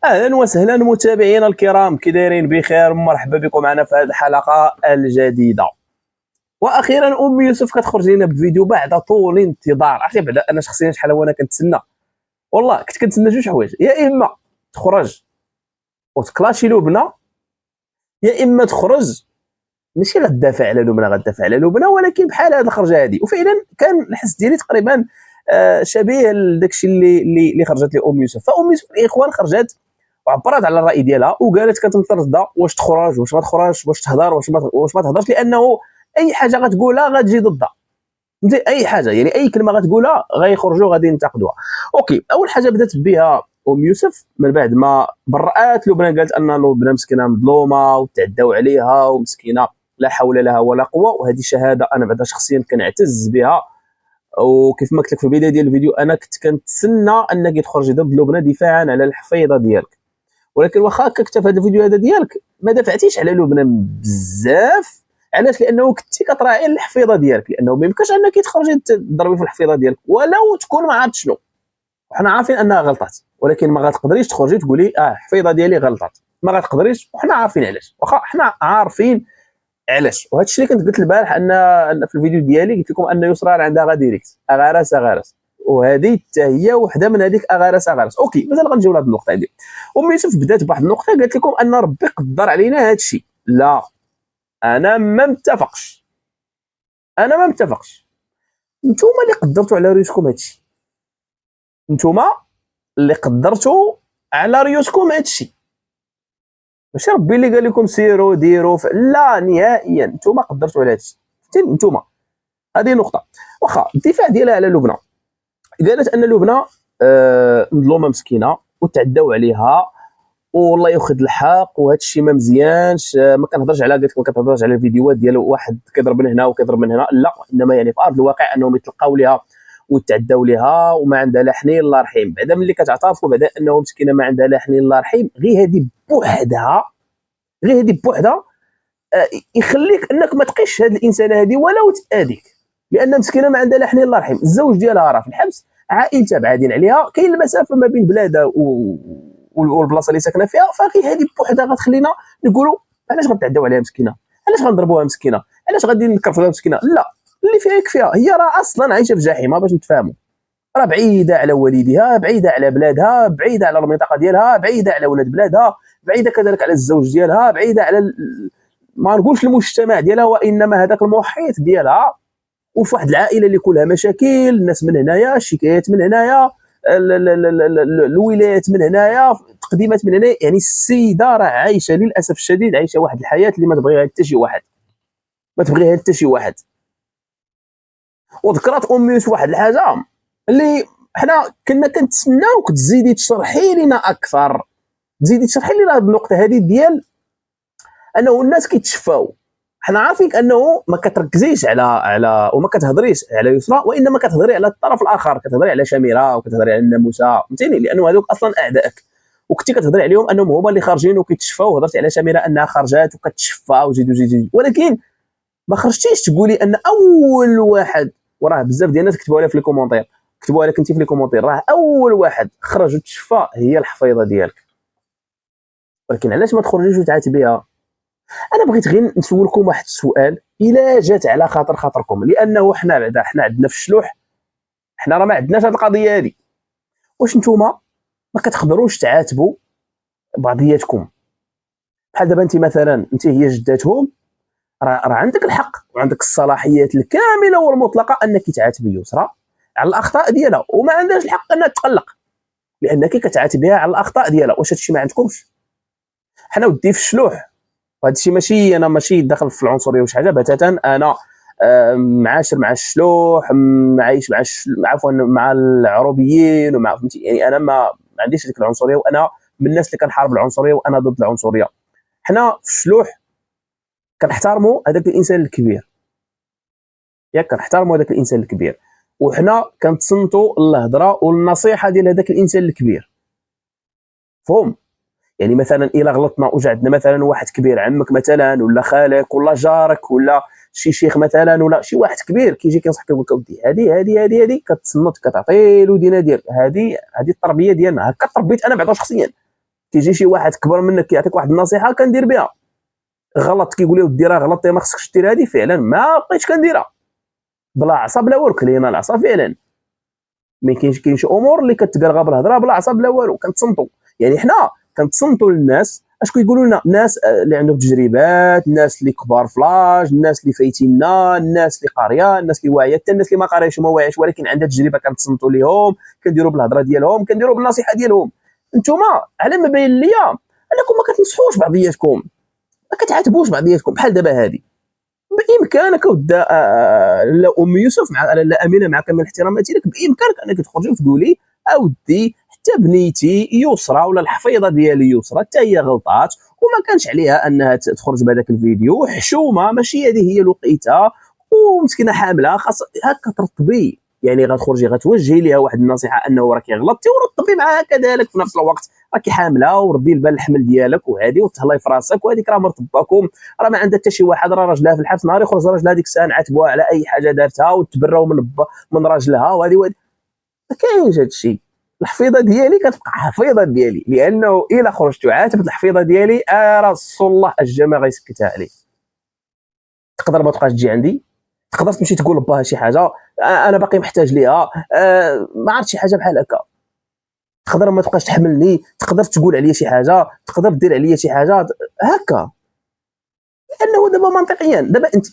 اهلا وسهلا متابعينا الكرام، كي دايرين؟ بخير، مرحبا بكم معنا في هذه الحلقه الجديده. واخيرا ام يوسف كتخرج لنا بفيديو بعد طول انتظار. عرفتي بعدا انا شخصيا شحال وانا كنتسنى، والله كنت كنتسنى جوج حوايج: يا اما تخرج وتكلاشي لبنى، يا اما تخرج ماشي غتدافع على لبنى، غتدافع على لبنى ولكن بحال هذه الخرجه هذه. وفعلا كان الحس ديالي تقريبا شبيه لداك الشيء اللي خرجت لام يوسف. فام يوسف الاخوان خرجت وعبرت على الراي ديالها وقالت كانت متردده واش تخرج واش ما تخرجش، واش تهضر واش ما تهضرش، لانه اي حاجه غتقولها غتجي ضدها. فهمتي؟ اي حاجه يعني اي كلمه غتقولها غيخرجوا غادي ينتقدوها. اوكي، اول حاجه بدات بها ام يوسف من بعد ما برات لبنى، قالت ان لبنى مسكينه مظلومه وتعداو عليها ومسكينه لا حول لها ولا قوه. وهذه شهاده انا بعدا شخصيا كنعتز بها. وكيف ما قلت لك في البدايه ديال الفيديو، انا كنت كنتسنى انك تخرجي ضد لبنى دفاعا على الحفيظه ديالك. ولكن واخا هكاك في هذا الفيديو هذا ديالك ما دافعتيش على لبنى بزاف. علاش؟ لانه كنتي كتراعي الحفيظه ديالك، لانه ما يمكنش انك تخرجي تضربي في الحفيظه ديالك ولو تكون ما عرفت شنو. وحنا عارفين انها غلطات، ولكن ما غتقدريش تخرجي تقولي الحفيظه ديالي غلطات. ما غتقدريش، وحنا عارفين علاش. واخا حنا عارفين علاش. وهذا الشيء اللي كنت قلت البارح ان في الفيديو ديالي قلت لكم ان يسرى عندها غا ديريكت اغارس اغارس، وهذه حتى هي وحده من هذيك اغارس اغارس. اوكي، مازال غنجيو لهاد النقطه هذه. ام يوسف بدات بواحد النقطه، قالت لكم ان ربي قدر علينا هذا الشيء. لا، انا ما متفقش. انا ما متفقش. نتوما اللي قدرتوا على ريوسكم هذا الشيء، نتوما اللي قدرتوا على ريوسكم هذا الشيء. ماشي ربي اللي قال لكم سيروا ديروا لا، نهائيا نتوما قدرتوا على هذا الشيء. فهمتي؟ نتوما. هذه نقطه. واخا الدفاع ديالها على لبنى، قالت ان لبنى مظلومه مسكينه وتعداو عليها والله ياخذ الحق وهذا الشيء ما مزيانش. ما كنهضرش على، قالت لك ما كنهضرش على الفيديوهات ديال واحد كيضرب من هنا وكيضرب من هنا، لا، انما يعني في ارض الواقع انهم يتلقاو ليها ويتعداو ليها وما عندها لا حنين لا رحيم. بعدا ملي كتعترفوا بعدا انه مسكينه ما عندها لا حنين لا رحيم، غير هذه بوحدها، غير هذه بوحدها يخليك انك ما تقيش هذه الانسانه هذه ولو تاذيك، لان مسكينه ما عندها لا حنين لا رحيم. الزوج ديالها راه في الحبس، عائلتها بعادين عليها، كاين المسافه ما بين بلادها والبلاصه اللي ساكنه فيها. فغير هذه بوحدها غتخلينا نقولوا علاش غنتعداو عليها مسكينه، علاش غنضربوها مسكينه، علاش غادي نكرفوها مسكينه. لا، اللي فيها يكفيها. هي راه اصلا عايشه في جحيم باش نتفاهموا. راه بعيده على والديها، بعيده على بلادها، بعيده على المنطقه ديالها، بعيده على ولاد بلادها، بعيده كذلك على الزوج ديالها، بعيده على ما نقولش المجتمع ديالها وانما هذاك المحيط ديالها. وفي واحد العائله اللي كلها مشاكل، الناس من هنايا، الشكايات من هنايا، الولايات من هنايا، تقديمات من هنايا. يعني السيده راه عايشه للاسف الشديد، عايشه واحد الحياه اللي ما تبغيها حتى شي واحد، ما تبغيها حتى شي واحد. وذكرت ام يوسف واحد الحاجه اللي حنا كنا كنتسناوك تزيدي تشرحي لنا اكثر، تزيدي تشرحي لنا النقطه هذه ديال انه الناس كيتشفاو. حنا عارفين انه ما كتركزيش على وما كتهضريش على يسرى، وانما كتهضري على الطرف الاخر، كتهضري على شميره وكتهضري على الناموسه، فهمتيني؟ لانه هذوك اصلا اعدائك، وكنتي كتهضري عليهم انهم هما اللي خارجين وكيتشفاو. وهضرتي على شميره انها خرجات وكتشفى وزيدوا، ولكن ما خرجتيش تقولي ان اول واحد، وراه بزاف ديال الناس كتبوها لها في الكومونتير، كتبوها لك انت في الكومونتير، راه اول واحد خرج وتشفى هي الحفيظه ديالك. ولكن علاش ما تخرجيش وتعاتبيها؟ انا بغيت غير نسولكم واحد السؤال الا جات على خاطركم، لانه حنا بعدا حنا عندنا في الشلوح، حنا راه ما عندناش هذه القضيه هذه. واش نتوما ما كتقدروش تعاتبوا بعضياتكم؟ بحال دابا انت مثلا، انت هي جداتهم، راه عندك الحق وعندك الصلاحيات الكامله والمطلقه انك تعاتبي يسرى على الاخطاء ديالها، وما عندهاش الحق انها تقلق لانك كتعاتبيها على الاخطاء ديالها. واش هادشي ما عندكمش؟ حنا ودي في الشلوح، وهذا الشيء ماشي، انا ماشي داخل في العنصريه وش حاجه بتاتا. انا معاشر مع الشلوح، عايش مع عفوا مع العروبيين ومع، فهمتي يعني؟ انا ما عنديش ديك العنصريه، وانا من الناس اللي كنحارب العنصريه وانا ضد العنصريه. حنا في الشلوح كنحترموا هذاك الانسان الكبير، ياك؟ كنحترموا هذاك الانسان الكبير، وحنا كنتصنتوا الهضره والنصيحه ديال هذاك الانسان الكبير. فهم؟ يعني مثلا الا غلطنا وجا عندنا مثلا واحد كبير، عمك مثلا ولا خالك ولا جارك ولا شي شيخ مثلا ولا شي واحد كبير كيجي كينصحك كيقول لك اودي هذه كتصنت كتعطي الودينه ديالك، هذه التربيه ديالنا، هكا تربيت انا بعدا شخصيا. كيجي شي واحد كبر منك كيعطيك واحد النصيحه كندير بها، غلط كيقول لي ودي راه غلطتي ما خصكش دير هذه، فعلا ما بقيتش كنديرها بلا عصا بلا والو، كلينا العصا فعلا. مي كاين شي امور اللي كتقال غير بالهضره بلا عصا بلا والو، كنتصنتوا. يعني حنا كنتصنتوا للناس اش كيقولوا لنا، الناس اللي عندهم تجربات، الناس اللي كبار فلاج، الناس اللي فايتيننا، الناس اللي قاريه، الناس اللي واعيه، حتى الناس اللي ما قاريش وما واعيش ولكن عندها تجربه كنتصنتوا ليهم، كنديروا بالهضره ديالهم، كنديروا بالنصيحه ديالهم. انتوما على ما باين ليا انكم ما كتنصحوش بعضياتكم، ما كتعاتبوش بعضياتكم. بحال دابا هذه بامكانك ودا لا ام يوسف مع لا امينه، مع كامل احتراماتي لك، بامكانك انك تخرجي وتقولي اودي حتى بنيتي يسرى ولا الحفيظه ديالي يسرى حتى هي غلطات وما كانش عليها انها تخرج بهذاك الفيديو، حشومه ماشي هذه هي الوقيته، ومسكينه حامله خاص هكا ترطبي. يعني غتخرجي غتوجهي ليها واحد النصيحه انه راكي غلطتي، ورطبي معاها كذلك في نفس الوقت، راكي حامله وردي البال الحمل ديالك وهذه وتهلاي في راسك، وهذيك راه مرتباكم، راه ما عندها حتى شي واحد، راه راجلها في الحبس، نهار يخرج راجلها ديك الساعه نعاتبوها على اي حاجه دارتها وتبراو من راجلها وهذه ما كاينش هذا الشيء. الحفيظه ديالي كتبقى حفيظه ديالي، لانه الا خرجت وعاتبت الحفيظه ديالي رسول الله الجماعه غيسكتها عليك. تقدر ما تبقاش تجي عندي، تقدر تمشي تقول لباها شي حاجه انا باقي محتاج ليها، ما عرفت شي حاجه بحال هكا، تقدر ما تبقاش تحملني، تقدر تقول عليا شي حاجه، تقدر دير عليا شي حاجه هكا. لانه دابا منطقيا، دابا انت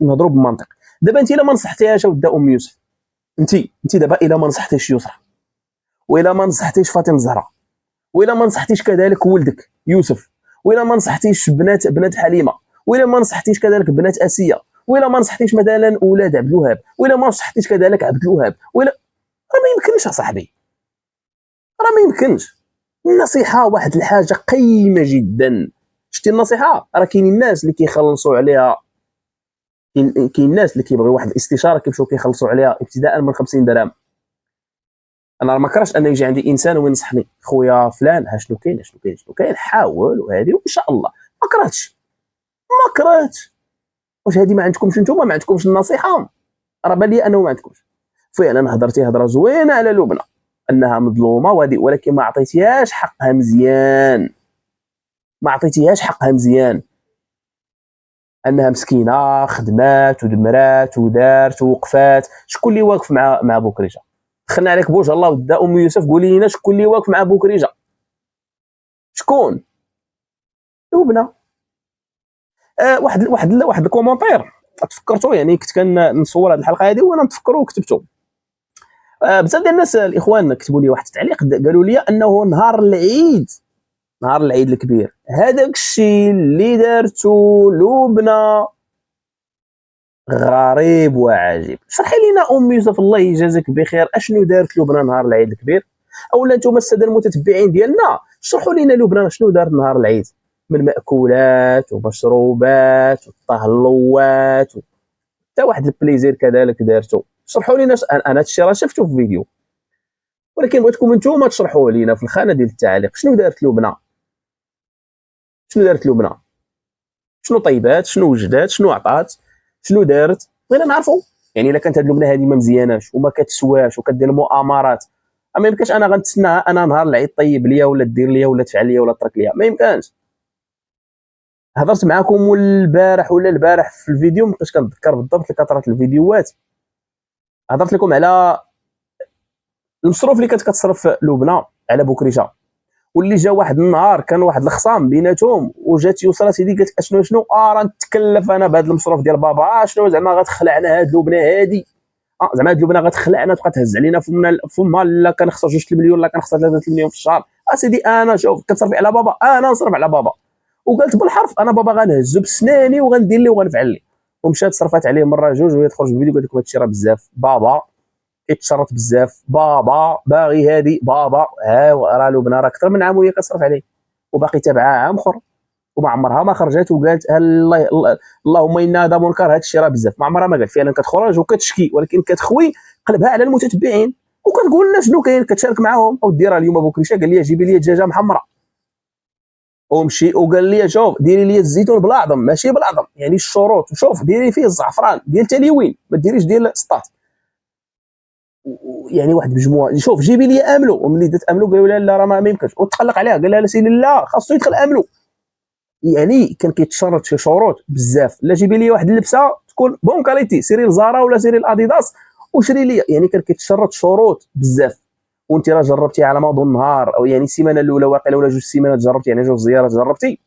نهضروا بالمنطق. دابا انت الا ما نصحتيهاش ودا ام يوسف، انت دابا الا ما نصحتيش يسرى، والا ما نصحتيش فاطمه الزهراء، والا ما نصحتيش كذلك ولدك يوسف، والا ما نصحتيش بنات حليمه، والا ما نصحتيش كذلك بنات اسيه، والا ما نصحتيش مثلا اولاد عبد الوهاب، والا ما نصحتيش كذلك عبد الوهاب، ولا راه ما يمكنش اصاحبي، راه ما يمكنش. النصيحه واحد الحاجه قيمه جدا. شتي النصيحه راه كاين الناس اللي كيخلصوا عليها، كاين الناس اللي كيبغيو واحد الاستشاره كيمشيو كيخلصوا عليها ابتداء من 50 درهم. انا ما كرهش ان يجي عندي انسان وينصحني، خويا فلان ها شنو كاين شنو كاين حاول وهذه وان شاء الله، ما كرهتش ما كرهتش. واش هذه ما عندكمش نتوما، ما عندكمش النصيحه؟ راه بان لي انه ما عندكمش. فعلا هضرتي هضره زوينه على لبنى انها مظلومه وهذه، ولكن ما عطيتيهاش حقها مزيان، ما عطيتيهاش حقها مزيان، انها مسكينه خدمات ودمرات ودارت ووقفات. شكون اللي واقف مع بوكريجه؟ دخلنا عليك بوجه الله ودا ام يوسف، قولي لنا شكون اللي واقف مع بوكريجه؟ شكون؟ لبنى. واحد الكومونتير تفكرتوا، يعني كنت كنصور هذه الحلقه هذه وانا نتفكروا وكتبته. بزاف ديال الناس الاخوان كتبوا لي واحد التعليق، قالوا لي انه نهار العيد الكبير هذاك الشيء اللي دارتو لبنى غريب وعجيب. شرحي لنا ام يوسف الله يجازيك بخير، اشنو دارت لبنى نهار العيد الكبير؟ اولا انتم الساده المتتبعين ديالنا شرحوا لنا لبنى شنو دارت نهار العيد من ماكولات ومشروبات وطهلوات حتى واحد البليزير كذلك دارتو. شرحوا لنا انا هادشي راه شفتو في فيديو، ولكن بغيتكم انتم تشرحوا لنا في الخانه ديال التعليق شنو دارت لبنى، شنو دارت لبنى، شنو طيبات، شنو وجدات، شنو عطات، شنو دارت، بغينا نعرفوا. يعني الا كانت هاد لبنى هذه ما مزياناش وما كتسواش وكدير مؤامرات، ما يمكنش انا غنتسناها انا نهار العيد طيب ليا ولا دير ليا ولا تفعل ليا ولا ترك ليا، ما يمكنش. هضرت معكم البارح في الفيديو، ما بقيتش كنتذكر بالضبط كثره الفيديوهات، هضرت لكم على المصروف اللي كانت كتصرف لبنى على بوكريشه، واللي جا واحد النهار كان واحد الخصام بيناتهم وجات يسرى سيدي قالت شنو راه نتكلف انا بهذا المصروف ديال بابا، شنو زعما غتخلعنا هاد لبنى هادي، زعما هاد لبنى غتخلعنا تبقى تهز علينا فمها لا كنخسر 2 مليون لا كنخسر 3 مليون في الشهر. سيدي انا شوف كتصرفي على بابا انا نصرف على بابا، وقالت بالحرف انا بابا غنهزو بسناني وغندير ليه وغنفعل ليه، ومشات صرفات عليه مره جوج وهي تخرج في الفيديو قالت لكم هادشي راه بزاف، بابا كيتشرط بزاف، بابا باغي هادي، بابا ها راه لبنى راه اكثر من عام وهي كتصرف عليه وباقي تابعها عام اخر وما عمرها ما خرجت وقالت الله اللهم انا هذا منكر هذا الشيء راه بزاف، ما عمرها ما قالت. فعلا كتخرج وكتشكي ولكن كتخوي قلبها على المتتبعين وكتقول لنا شنو كاين، كتشارك معاهم. او ديرها اليوم بكريشه قال لي جيبي لي دجاجه محمره، ومشي وقال لي شوف ديري لي الزيتون بالعظم ماشي بالعظم، يعني الشروط، شوف ديري فيه الزعفران ديال تليوين ما ديريش ديال سطات. يعني واحد بجموعه شوف جيبي لي املو، وملي درت املو قالوا لها لا راه ما يمكنش، وتقلق عليها قال لها سيدي لا خاصو يدخل املو. يعني كان كيتشرط شي شروط بزاف، لا جيبي لي واحد اللبسه تكون بون كاليتي سيري لزارا ولا سيري لاديداس وشري لي، يعني كان كيتشرط شروط بزاف. وانت راه جربتي على مدى النهار او يعني السيمانه الاولى واقيلا ولا جوج سيمانات جربتي، يعني جوج زيارات جربتي،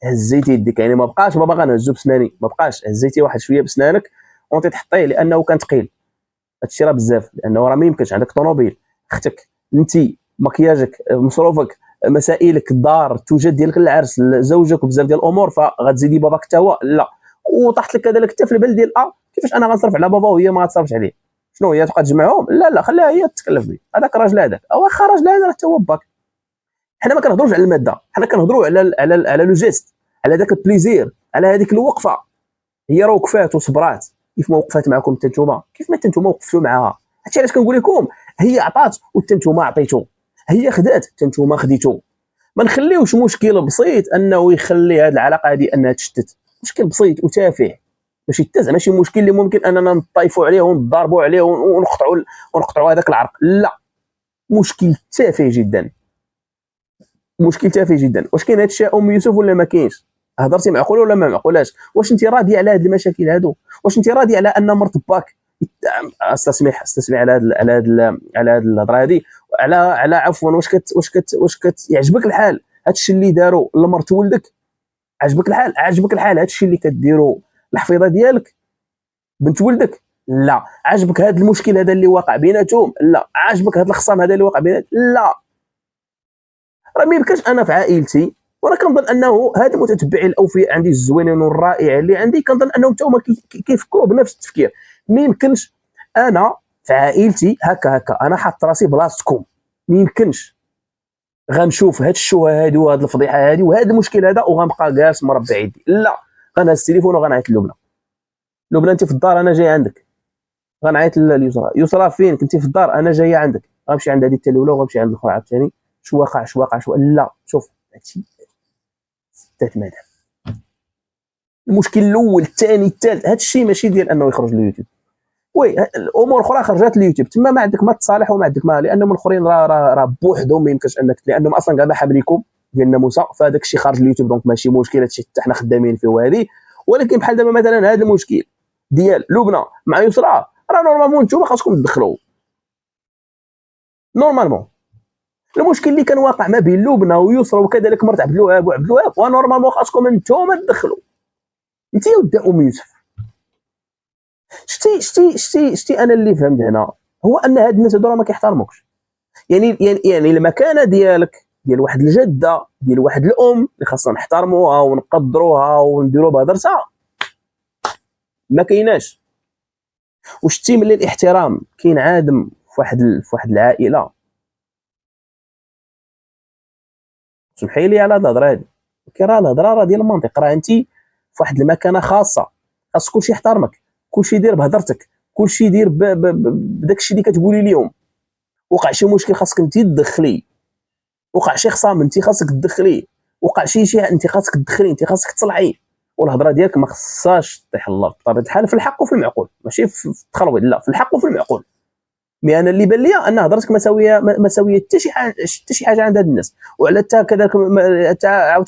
هزيتي يديك يعني ما بقاش بابا غنهزو بسناني، ما بقاش هزيتي واحد شويه بسنانك وانت تحطيه لانه كان ثقيل. هادشي راه بزاف لانه راه ما يمكنش عندك طوموبيل، اختك، انت، مكياجك، مصروفك، مسائلك، الدار، التوجد ديالك للعرس، زوجك وبزاف ديال الامور، فغتزيدي باباك حتى هو لا. وطاحت لك كذلك حتى في البال ديال كيفاش انا غنصرف على بابا وهي ما غتصرفش عليه؟ شنو هي تبقى تجمعهم؟ لا لا خليها هي تتكلف به، هذاك راجل هذاك او واخا راجل هذا حتى هو باك. حنا ما كنهضروش على الماده، حنا كنهضروا على لو جيست، على ذاك البليزير، على هذيك الوقفه. هي راه وقفات وصبرات كيف ما وقفات معكم حتى نتوما، كيف ما نتوما وقفتوا معاها. هادشي علاش كنقول لكم هي عطات وحتى نتوما عطيتوا، هي خدات حتى نتوما خديتوا. ما نخليوش مشكل بسيط انه يخلي هذه العلاقه هذه انها تشتت، مشكل بسيط وتافه، ماشي حتى زعما شي مشكل اللي ممكن اننا نطيفوا عليه ونضربوا عليه ونقطعوا هذاك العرق، لا. مشكل تافه جدا، مشكل تافه جدا. واش كاين هذا الشيء ام يوسف ولا ما كاينش؟ هضرتي معقوله ولا ما معقولاش؟ واش انت راضيه على هذه المشاكل هادو؟ واش انت راضيه على ان مرت باك استسمح على هذه الهضره هذه، على عفوا، واش كت يعجبك الحال؟ هذا الشيء اللي داروا لمرت ولدك عجبك الحال؟ عجبك الحال هذا الشيء اللي كديروا الحفيظه ديالك بنت ولدك؟ لا. عجبك هذا المشكل هذا اللي واقع بيناتهم؟ لا. عجبك هذا الخصام هذا اللي واقع بيناتهم؟ لا. راه ما يمكنش انا في عائلتي، وانا كنظن انه هاد المتتبعين الاوفياء عندي الزوينين والرائع اللي عندي كنظن انهم حتى هما كيفكروا بنفس التفكير. ما يمكنش انا في عائلتي هكا انا حاط راسي بلاصتكم، ما يمكنش غنشوف هاد الشوهه هادي وهاد الفضيحه هادي وهاد المشكل هذا وغنبقى جالس مربع يدي، لا. غنهز التليفون وغنعيط للبنى، لبنى انت في الدار انا جاي عندك. غنعيط لليسرى، يسرى فين كنتي؟ في الدار انا جايه عندك. غنمشي عند هذه حتى الاولى وغنمشي عند الاخرى عاوتاني. شو واقع لا شوف هادشي ستات مدام. المشكل الاول الثاني الثالث هذا الشيء ماشي ديال انه يخرج اليوتيوب، وي الامور اخرى خرجت اليوتيوب تما ما عندك ما تصالح وما عندك ما، لانهم الاخرين راه بوحدهم ما يمكنش انك، لانهم اصلا كاع ما حامليكم ديال الناموسه، فهذاك الشيء خارج اليوتيوب دونك ماشي مشكل، هذا الشيء حتى حنا خدامين فيه وهذه. ولكن بحال دابا مثلا هذا المشكل ديال لبنى مع يسرى راه نورمالمون نتوما خاصكم تدخلوا نورمالمون. المشكل اللي كان واقع ما بين لبنى ويسرى وكذلك مرت عبد الوهاب وعبد الوهاب ونورمالمون خاصكم انتوما تدخلوا. انت يا ود ام يوسف شتي انا اللي فهمت هنا هو ان هاد الناس هادو راه ما كيحترموكش. يعني المكانه ديالك ديال واحد الجده ديال واحد الام اللي خاصنا نحترموها ونقدروها ونديروا بهضرتها ما كايناش. وشتي ملي الاحترام كاين عادم في واحد العائله، سمحي لي على الهضره هذه، كي راه الهضره راه ديال المنطق، راه انت في واحد المكانه خاصه خاص كلشي يحترمك، كلشي يدير بهضرتك، كلشي يدير بداك الشيء اللي كتقولي لهم. وقع شي مشكل خاصك انت تدخلي، وقع شي خصام انت خاصك تدخلي، وقع شي انت خاصك تدخلي، انت خاصك تصلحي. والهضره ديالك ما خصهاش تطيح الله بطبيعه الحال في الحق وفي المعقول، ماشي في التخلويط، لا في الحق وفي المعقول. مي انا اللي بان لي ان هضرتك ما ساويه حتى شي حاجه عند هاد الناس. وعلى حتى كذلك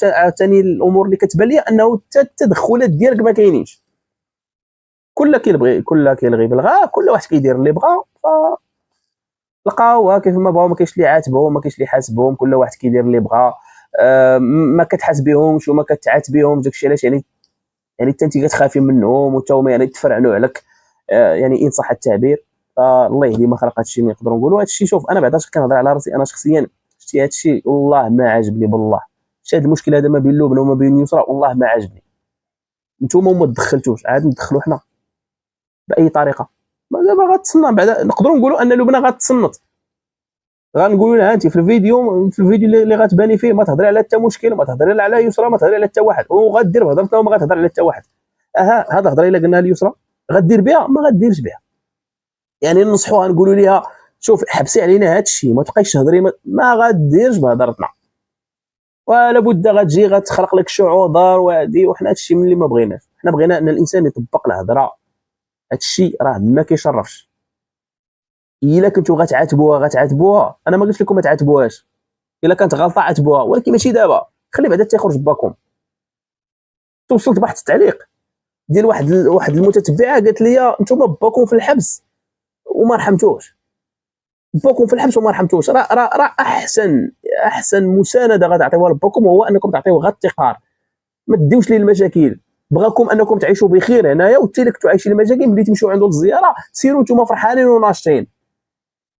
عاوتاني الامور اللي كتبان لي انه التدخلات ديالك ما كاينينش. كل كيلغي بلغا، كل واحد كيدير اللي بغا، لقاوها كيف ما بغاو، ما كاينش اللي عاتبهم ما كاينش اللي حاسبهم، كل واحد كيدير اللي بغا. ما كتحاسبيهمش وما كتعاتبيهمش، داكشي علاش يعني حتى انت كتخافي منهم وتا هما يعني تفرعنوا عليك، يعني ان صح التعبير. الله يهدي ما خلق هادشي، نقدروا نقولوا هادشي. شوف انا بعدا كنهضر على راسي انا شخصيا، شتي هادشي والله ما عاجبني بالله. شتي هاد المشكل هذا ما بين لبنى وما بين يسرى والله ما عاجبني. نتوما ما تدخلتوش، عاد ندخلوا حنا باي طريقه. ما دابا غتصنع بعدا نقدروا نقولوا ان لبنى غتصنت، غنقولوا لها انت في الفيديو اللي غتباني فيه ما تهضري على حتى مشكل، ما تهضري لا على يسرى، ما تهضري على حتى واحد، وغدير بهضرتنا وما غتهضر على حتى واحد. هذا هضره الا قلنا ليسرى غدير بها ما غديرش بها. يعني ننصحوها نقولوا لها شوف حبسي علينا هذا الشيء، ما تبقايش تهضري، ما غديرش بهضرتنا. ولا بد غتجي غتخلق لك شعوذه وهادي، وحنا هادشي من اللي ما بغيناش. حنا بغينا ان الانسان يطبق الهضره، هادشي راه ما كيشرفش. الا كنتو غتعاتبوها، انا ما قلت لكم ما تعاتبوهاش، الا كانت غلطه عاتبوها، ولكن ماشي دابا، خلي بعدا تيخرج باكم. توصلت بواحد التعليق ديال واحد المتتبعه قالت لي انتم باكم في الحبس وما رحمتوش، باكم في الحبس وما رحمتوش. راه احسن مسانده غتعطيوها لباكم هو انكم تعطيوه غير التقار، ما تديوش ليه المشاكل. بغاكم انكم تعيشوا بخير هنايا، وانت كنتو عايشين المشاكل ملي تمشيو عنده للزياره سيروا نتوما فرحانين وناشطين.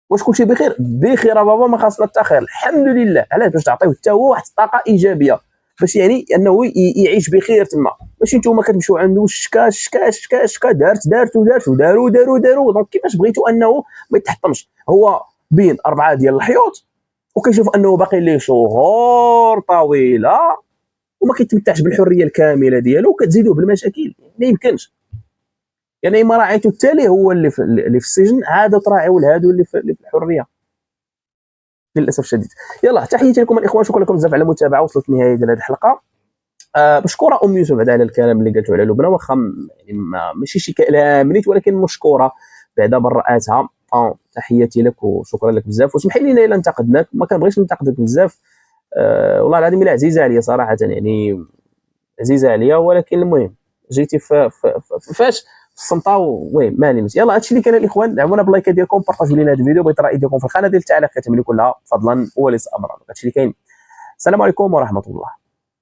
واش كلشي بخير؟ بخير بابا، ما خاصنا حتى خير، الحمد لله. علاش؟ باش تعطيوه حتى هو واحد الطاقه ايجابيه، باش يعني انه يعيش بخير تما. ماشي نتوما كتمشيو عنده شكا دارت وداروا. دونك كيفاش بغيتوا انه ما يتحطمش؟ هو بين 4 ديال الحيوط وكيشوف انه باقي ليه شهور طويله وما كيتمتعش بالحريه الكامله ديالو، وكتزيدوه بالمشاكل. ما يمكنش. يعني ما راعيتو التالي هو اللي في السجن، عاد تراعيو لهادو اللي في الحريه، للاسف الشديد. يلا، تحياتي لكم الاخوان، شكرا لكم بزاف على المتابعه. وصلت النهايه ديال هذه الحلقه. مشكوره ام يوسف بعدا على الكلام اللي قالته على لبنى، واخا يعني ماشي شي كلام نيت، ولكن مشكوره بعدا براتها. تحياتي لك وشكرا لك بزاف. وسمح لي الا انتقدناك، ما كنبغيش ننتقدك بزاف. والله العظيم الا عزيزه عليا صراحه، يعني عزيزه عليا، ولكن المهم جيتي فاش في الصمطه. المهم ما عليناش. يلا، هادشي اللي كان الاخوان. دعمونا باللايكات ديالكم، بارطاجيو لينا هذا الفيديو، بغيت الراي ديالكم في القناه ديال التعليق كتعملوا كلها فضلا وليس امرا. هادشي اللي كاين. السلام عليكم ورحمه الله.